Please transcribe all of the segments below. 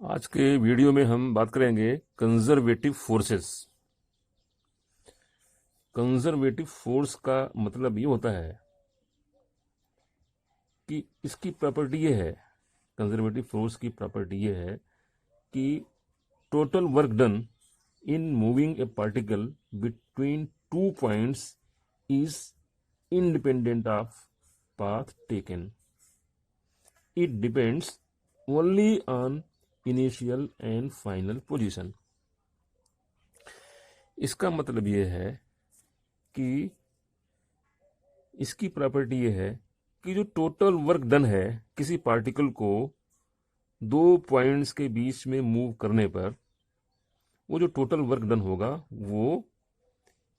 आज के वीडियो में हम बात करेंगे कंजर्वेटिव फोर्सेस। कंजर्वेटिव फोर्स का मतलब ये होता है कि इसकी प्रॉपर्टी ये है, कंजर्वेटिव फोर्स की प्रॉपर्टी ये है कि total work done in moving A particle between two points is independent of path taken. It depends only on initial and final position. इसका मतलब ये है कि इसकी प्रॉपर्टी ये है कि जो टोटल वर्क डन है किसी पार्टिकल को दो पॉइंट्स के बीच में मूव करने पर, वो जो टोटल वर्क डन होगा वो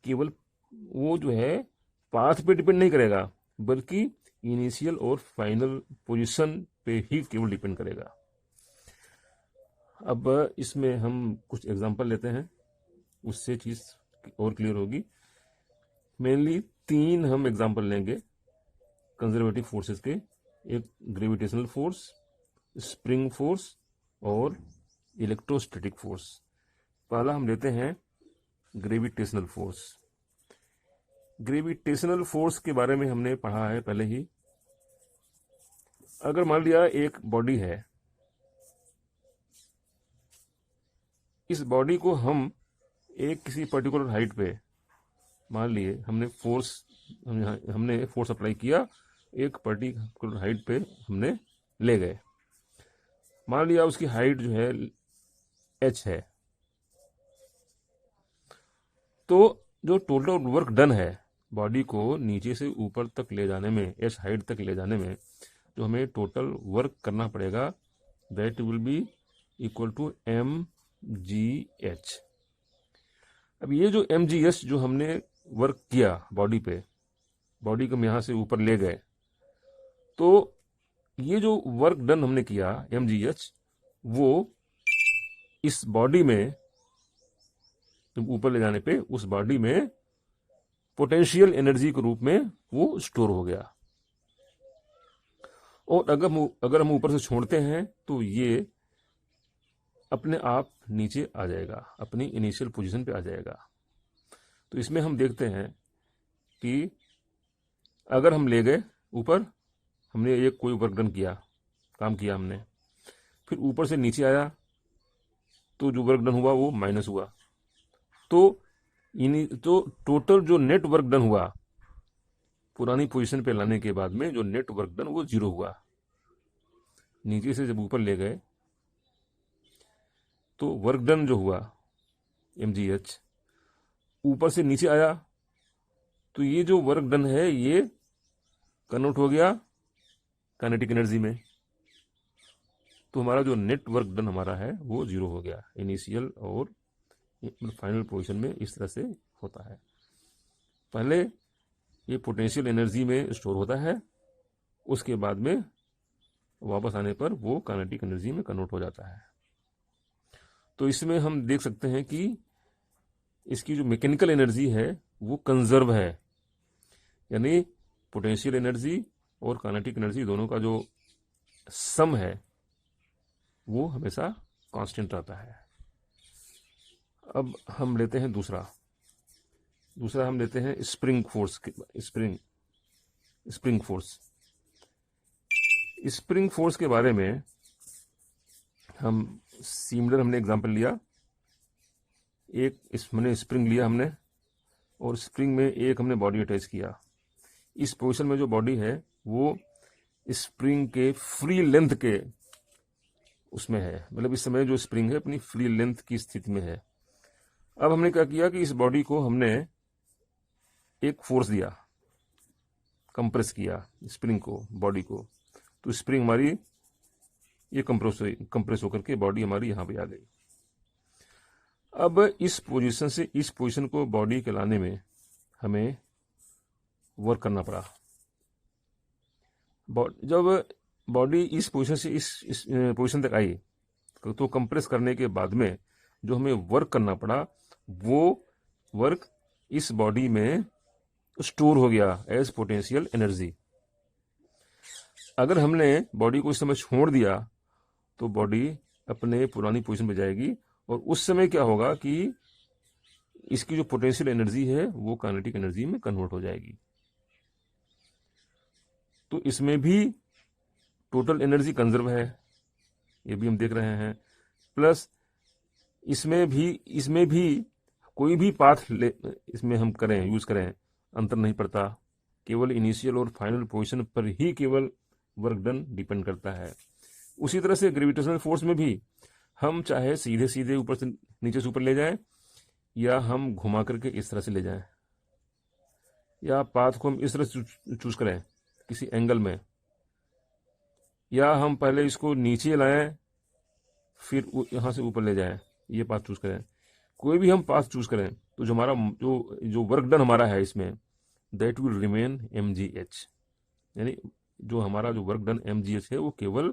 केवल वो जो है पाथ पे डिपेंड नहीं करेगा, बल्कि इनिशियल और फाइनल पोजीशन पे ही केवल डिपेंड करेगा। अब इसमें हम कुछ एग्जांपल लेते हैं, उससे चीज और क्लियर होगी। मेनली तीन हम एग्जांपल लेंगे कंजर्वेटिव फोर्सेस के, एक ग्रेविटेशनल फोर्स, स्प्रिंग फोर्स और इलेक्ट्रोस्टैटिक फोर्स। पहला हम लेते हैं ग्रेविटेशनल फोर्स। ग्रेविटेशनल फोर्स के बारे में हमने पढ़ा है पहले ही। अगर मान लिया एक बॉडी है, इस बॉडी को हम एक किसी पर्टिकुलर हाइट पे, मान लिए हमने फोर्स अप्लाई किया, एक पर्टिकुलर हाइट पे हमने ले गए। मान लिया उसकी हाइट जो है h है, तो जो टोटल वर्क डन है बॉडी को नीचे से ऊपर तक ले जाने में, h हाइट तक ले जाने में जो हमें टोटल वर्क करना पड़ेगा, that will be equal to mgh। अब ये जो mgh जो हमने वर्क किया बॉडी पे, बॉडी को हम यहां से ऊपर ले गए, तो ये जो वर्क डन हमने किया mgh, वो इस बॉडी में जब ऊपर ले जाने पे उस बॉडी में पोटेंशियल एनर्जी के रूप में वो स्टोर हो गया। और अगर हम ऊपर से छोड़ते हैं तो ये अपने आप नीचे आ जाएगा, अपनी इनिशियल पोजीशन पे आ जाएगा। तो इसमें हम देखते हैं कि अगर हम ले गए ऊपर, हमने एक कोई वर्क डन किया, काम किया हमने, फिर ऊपर से नीचे आया तो जो वर्क डन हुआ वो माइनस हुआ, तो टोटल जो नेट वर्क डन हुआ पुरानी पोजीशन पे लाने के बाद में, जो नेट वर्क डन वो जीरो हुआ। नीचे से जब ऊपर ले गए तो वर्क डन जो हुआ mgh, ऊपर से नीचे आया तो ये जो वर्क डन है ये कन्वर्ट हो गया काइनेटिक एनर्जी में, तो हमारा जो नेट वर्क डन हमारा है वो जीरो हो गया। इनिशियल और फाइनल पोजीशन में इस तरह से होता है। पहले ये पोटेंशियल एनर्जी में स्टोर होता है, उसके बाद में वापस आने पर वो काइनेटिक एनर्जी में कन्वर्ट हो जाता है। तो इसमें हम देख सकते हैं कि इसकी जो मैकेनिकल एनर्जी है वो कंजर्व है, यानी पोटेंशियल एनर्जी और काइनेटिक एनर्जी दोनों का जो सम है वो हमेशा कांस्टेंट रहता है। अब हम लेते हैं दूसरा हम लेते हैं स्प्रिंग फोर्स। स्प्रिंग फोर्स के बारे में हम सिमिलर हमने एग्जांपल लिया, हमने स्प्रिंग लिया हमने, और स्प्रिंग में एक हमने बॉडी अटैच किया। इस पोजीशन में जो बॉडी है वो स्प्रिंग के फ्री लेंथ के उसमें है, मतलब इस समय जो स्प्रिंग है अपनी फ्री लेंथ की स्थिति में है। अब हमने क्या किया कि इस बॉडी को हमने एक फोर्स दिया, कंप्रेस किया स्प्रिंग को, बॉडी को, तो स्प्रिंग हमारी ये कंप्रेस होकर के बॉडी हमारी यहां पे आ गई। अब इस पोजीशन से इस पोजीशन को बॉडी के लाने में हमें वर्क करना पड़ा। जब बॉडी इस पोजीशन से इस पोजीशन तक आई तो कंप्रेस करने के बाद में जो हमें वर्क करना पड़ा वो वर्क इस बॉडी में स्टोर हो गया एज पोटेंशियल एनर्जी। अगर हमने बॉडी को इस समय छोड़ दिया तो बॉडी अपने पुरानी पोजीशन पे जाएगी, और उस समय क्या होगा कि इसकी जो पोटेंशियल एनर्जी है वो काइनेटिक एनर्जी में कन्वर्ट हो जाएगी। तो इसमें भी टोटल एनर्जी कंजर्व है, ये भी हम देख रहे हैं। प्लस इसमें भी कोई भी पाथ इसमें हम करें, यूज करें, अंतर नहीं पड़ता, केवल इनिशियल और फाइनल पोजीशन पर ही केवल वर्क डन डिपेंड करता है। उसी तरह से ग्रेविटेशनल फोर्स में भी हम चाहे सीधे सीधे ऊपर से नीचे से ऊपर ले जाएं, या हम घुमा करके इस तरह से ले जाएं, या पाथ को हम इस तरह से चूज करें किसी एंगल में, या हम पहले इसको नीचे लाएं फिर यहां से ऊपर ले जाएं, ये पाथ चूज करें। कोई भी हम पाथ चूज करें तो जो हमारा जो वर्क डन हमारा है इसमें, दैट विल रिमेन mgh, यानी जो हमारा जो वर्क डन mgh है वो केवल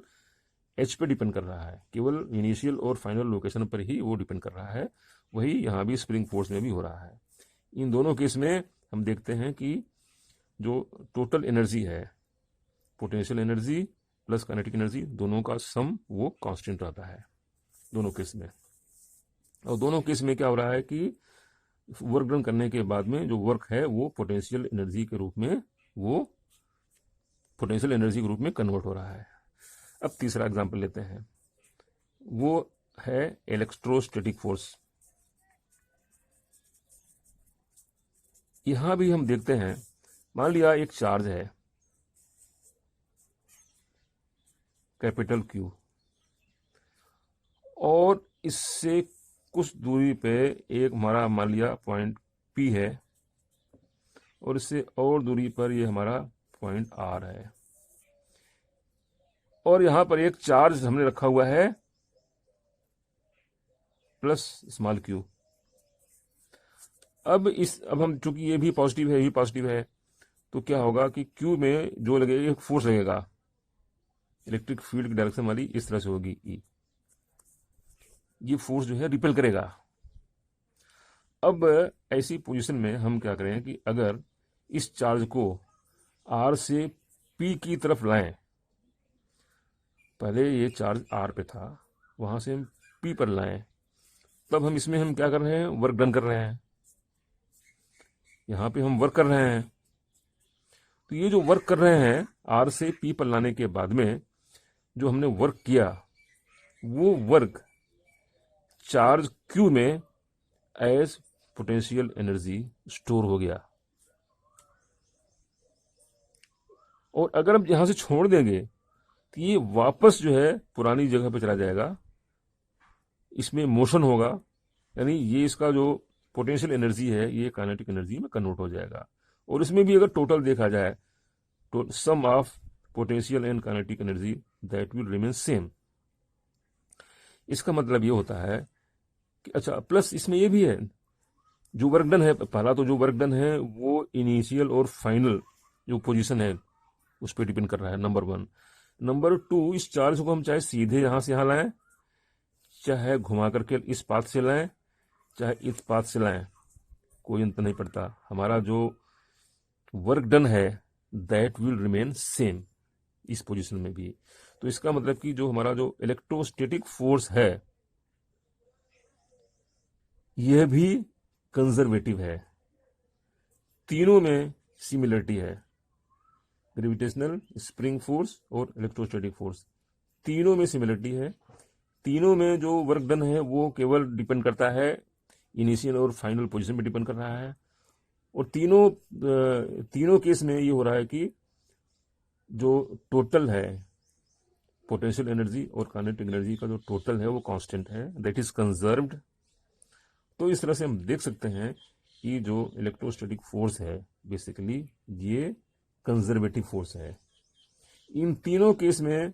h पे डिपेंड कर रहा है, केवल इनिशियल और फाइनल लोकेशन पर ही वो डिपेंड कर रहा है। वही यहाँ भी स्प्रिंग फोर्स में भी हो रहा है। इन दोनों केस में हम देखते हैं कि जो टोटल एनर्जी है, potential energy plus kinetic energy, दोनों का सम वो कांस्टेंट रहता है दोनों केस में। और दोनों केस में क्या हो रहा है कि वर्क डन करने के बाद में जो वर्क है वो पोटेंशियल एनर्जी के रूप में कन्वर्ट हो रहा है। अब तीसरा एग्जांपल लेते हैं, वो है इलेक्ट्रोस्टैटिक फोर्स। यहां भी हम देखते हैं, मान लिया एक चार्ज है कैपिटल Q, और इससे कुछ दूरी पे एक हमारा मान लिया पॉइंट P है, और इससे और दूरी पर ये हमारा पॉइंट R है, और यहां पर एक चार्ज हमने रखा हुआ है प्लस स्मॉल q। अब हम चूंकि ये भी पॉजिटिव है, ये भी पॉजिटिव है, तो क्या होगा कि Q में जो लगेगा, एक फोर्स लगेगा, इलेक्ट्रिक फील्ड की डायरेक्शन वाली इस तरह से होगी E, ये फोर्स जो है रिपेल करेगा। अब ऐसी पोजीशन में हम क्या करें कि अगर इस चार्ज को R से P की तरफ लाएं, पहले ये चार्ज R पे था, वहां से हम P पर लाएं, तब हम क्या कर रहे हैं, वर्क डन कर रहे हैं, यहां पे हम वर्क कर रहे हैं। तो ये जो वर्क कर रहे हैं R से P पर लाने के बाद में जो हमने वर्क किया, वो वर्क चार्ज Q में एज पोटेंशियल एनर्जी स्टोर हो गया। और अगर हम यहां से छोड़ देंगे तो ये वापस जो है पुरानी जगह पे चला जाएगा, इसमें मोशन होगा, यानी ये इसका जो पोटेंशियल एनर्जी है ये काइनेटिक एनर्जी में कन्वर्ट हो जाएगा। और इसमें भी अगर टोटल देखा जाए तो sum of potential and kinetic energy that will remain same. इसका मतलब ये होता है कि अच्छा, प्लस इसमें ये भी है, जो वर्क डन है, पहला तो जो वर्क डन है वो इनिशियल और फाइनल जो पोजीशन है उस पर डिपेंड कर रहा है, नंबर 1। नंबर 2, इस चार्ज को हम चाहे सीधे यहां से यहां लाएं, चाहे घुमा करके इस पाथ से लाएं, चाहे इस पाथ से लाएं, कोई अंतर नहीं पड़ता, हमारा जो वर्क डन है दैट विल रिमेन सेम इस पोजीशन में भी। तो इसका मतलब कि जो हमारा जो इलेक्ट्रोस्टैटिक फोर्स है यह भी कंजर्वेटिव है, तीनों में सिमिलरिटी है, ग्रेविटेशनल, स्प्रिंग फोर्स और इलेक्ट्रोस्टैटिक फोर्स, तीनों में सिमिलरिटी है। तीनों में जो वर्क डन है वो केवल डिपेंड करता है इनिशियल और फाइनल पोजीशन पे डिपेंड कर रहा है। और तीनों केस में ये हो रहा है कि जो टोटल है पोटेंशियल एनर्जी और काइनेटिक एनर्जी का जो टोटल है वो कांस्टेंट है, दैट इज कंजर्व्ड। तो इस तरह से हम देख सकते हैं कि जो इलेक्ट्रोस्टैटिक फोर्स है बेसिकली ये कंजर्वेटिव फोर्स है। इन तीनों केस में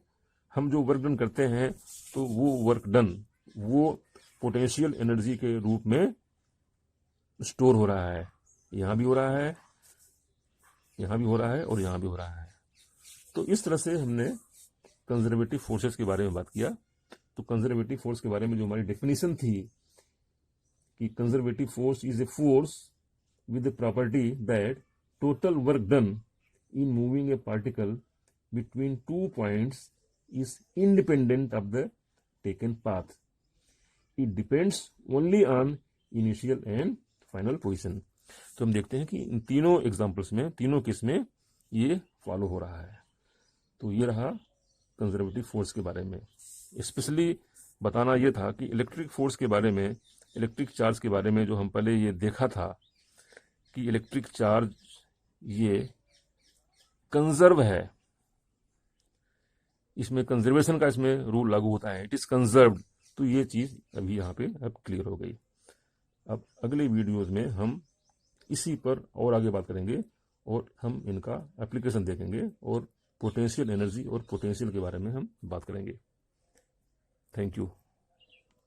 हम जो वर्क डन करते हैं तो वो वर्क डन वो पोटेंशियल एनर्जी के रूप में स्टोर हो रहा है, यहां भी हो रहा है, यहां भी हो रहा है और यहां भी हो रहा है। तो इस तरह से हमने कंजर्वेटिव फोर्सेस के बारे में बात किया। तो कंजर्वेटिव फोर्स के बारे में जो हमारी डेफिनेशन थी कि conservative force is a force with the property that total work done in moving A particle between 2 points is independent of the taken path. It depends only on initial and final position. तो हम देखते हैं कि इन तीनों examples में, तीनों case में ये फॉलो हो रहा है। तो ये रहा कंजर्वेटिव फोर्स के बारे में। स्पेशली बताना ये था कि इलेक्ट्रिक फोर्स के बारे में, इलेक्ट्रिक चार्ज के बारे में जो हम पहले ये देखा था कि इलेक्ट्रिक चार्ज ये कंजर्व है, इसमें कंजर्वेशन का इसमें रूल लागू होता है, इट इज कंजर्व्ड। तो ये चीज अभी यहाँ पे अब क्लियर हो गई। अब अगले वीडियोस में हम इसी पर और आगे बात करेंगे और हम इनका एप्लीकेशन देखेंगे और पोटेंशियल एनर्जी और पोटेंशियल के बारे में हम बात करेंगे। Thank you.